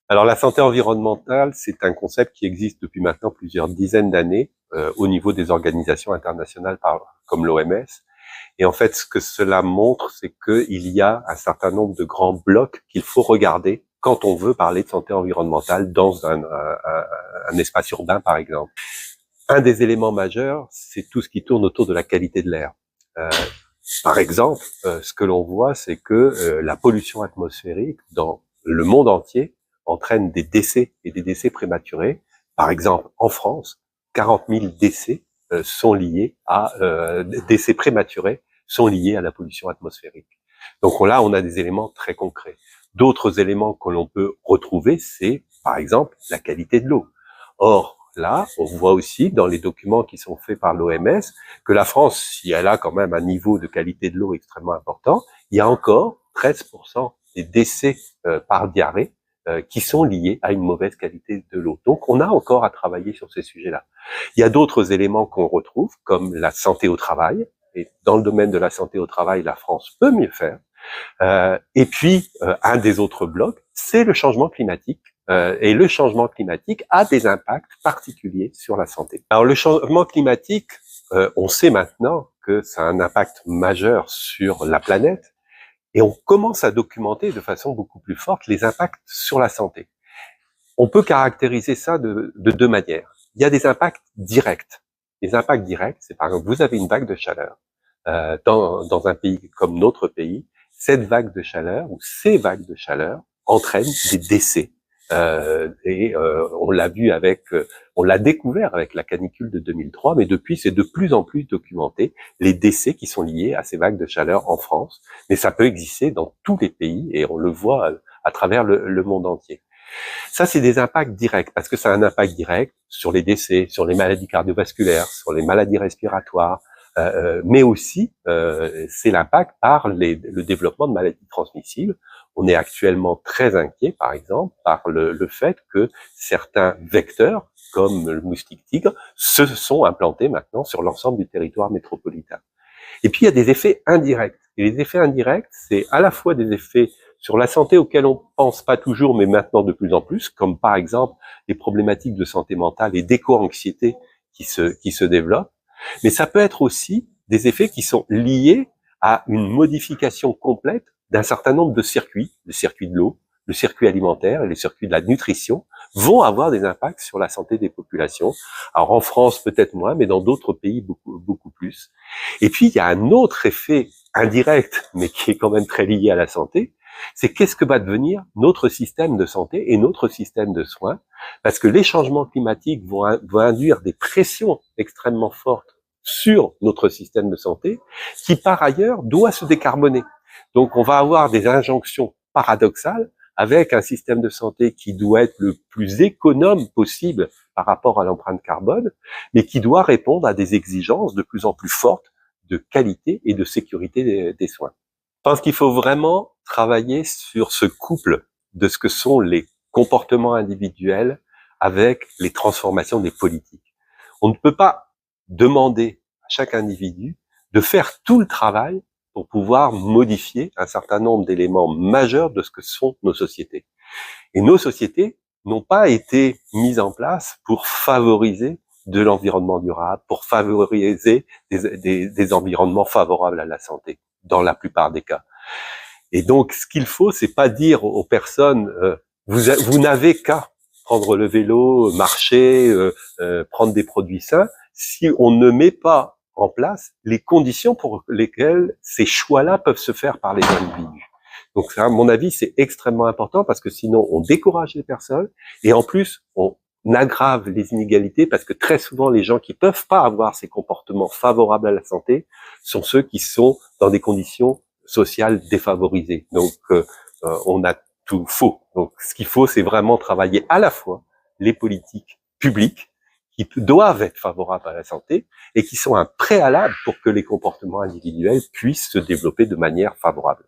Alors la santé environnementale, c'est un concept qui existe depuis maintenant plusieurs dizaines d'années au niveau des organisations internationales comme l'OMS. Et en fait, ce que cela montre, c'est qu'il y a un certain nombre de grands blocs qu'il faut regarder quand on veut parler de santé environnementale dans un espace urbain, par exemple. Un des éléments majeurs, c'est tout ce qui tourne autour de la qualité de l'air. Par exemple, ce que l'on voit, c'est que la pollution atmosphérique dans le monde entier entraîne des décès et des décès prématurés. Par exemple, en France, 40 000 décès sont liés à décès prématurés sont liés à la pollution atmosphérique. Donc là, on a des éléments très concrets. D'autres éléments que l'on peut retrouver, c'est par exemple la qualité de l'eau. Or, là, on voit aussi dans les documents qui sont faits par l'OMS que la France, si elle a quand même un niveau de qualité de l'eau extrêmement important, il y a encore 13% des décès par diarrhée qui sont liés à une mauvaise qualité de l'eau. Donc, on a encore à travailler sur ces sujets-là. Il y a d'autres éléments qu'on retrouve, comme la santé au travail. Et dans le domaine de la santé au travail, la France peut mieux faire. Et puis, un des autres blocs, c'est le changement climatique. Et le changement climatique a des impacts particuliers sur la santé. Alors, le changement climatique, on sait maintenant que ça a un impact majeur sur la planète. Et on commence à documenter de façon beaucoup plus forte les impacts sur la santé. On peut caractériser ça de deux manières. Il y a des impacts directs. Les impacts directs, c'est par exemple, vous avez une vague de chaleur dans un pays comme notre pays. Cette vague de chaleur ou ces vagues de chaleur entraînent des décès. On l'a vu on l'a découvert avec la canicule de 2003, mais depuis c'est de plus en plus documenté les décès qui sont liés à ces vagues de chaleur en France. Mais ça peut exister dans tous les pays et on le voit à travers le monde entier. Ça, c'est des impacts directs, parce que ça a un impact direct sur les décès, sur les maladies cardiovasculaires, sur les maladies respiratoires, mais aussi c'est l'impact par le développement de maladies transmissibles. On est actuellement très inquiet, par exemple, par le fait que certains vecteurs, comme le moustique tigre, se sont implantés maintenant sur l'ensemble du territoire métropolitain. Et puis, il y a des effets indirects. Et les effets indirects, c'est à la fois des effets sur la santé auxquels on pense pas toujours, mais maintenant de plus en plus, comme par exemple les problématiques de santé mentale et d'éco-anxiété qui se développent. Mais ça peut être aussi des effets qui sont liés à une modification complète d'un certain nombre de circuits, le circuit de l'eau, le circuit alimentaire et les circuits de la nutrition vont avoir des impacts sur la santé des populations. Alors en France peut-être moins, mais dans d'autres pays beaucoup plus. Et puis il y a un autre effet indirect, mais qui est quand même très lié à la santé, c'est qu'est-ce que va devenir notre système de santé et notre système de soins, parce que les changements climatiques vont induire des pressions extrêmement fortes sur notre système de santé, qui par ailleurs doit se décarboner. Donc on va avoir des injonctions paradoxales avec un système de santé qui doit être le plus économe possible par rapport à l'empreinte carbone, mais qui doit répondre à des exigences de plus en plus fortes de qualité et de sécurité des soins. Je pense qu'il faut vraiment travailler sur ce couple de ce que sont les comportements individuels avec les transformations des politiques. On ne peut pas demander à chaque individu de faire tout le travail pour pouvoir modifier un certain nombre d'éléments majeurs de ce que sont nos sociétés. Et nos sociétés n'ont pas été mises en place pour favoriser de l'environnement durable, pour favoriser des environnements favorables à la santé, dans la plupart des cas. Et donc, ce qu'il faut, c'est pas dire aux personnes, vous n'avez qu'à prendre le vélo, marcher, prendre des produits sains, si on ne met pas en place les conditions pour lesquelles ces choix-là peuvent se faire par les individus. Donc, ça, à mon avis, c'est extrêmement important parce que sinon, on décourage les personnes et en plus, on aggrave les inégalités parce que très souvent, les gens qui peuvent pas avoir ces comportements favorables à la santé sont ceux qui sont dans des conditions sociales défavorisées. Donc, on a tout faux. Donc, ce qu'il faut, c'est vraiment travailler à la fois les politiques publiques qui doivent être favorables à la santé et qui sont un préalable pour que les comportements individuels puissent se développer de manière favorable.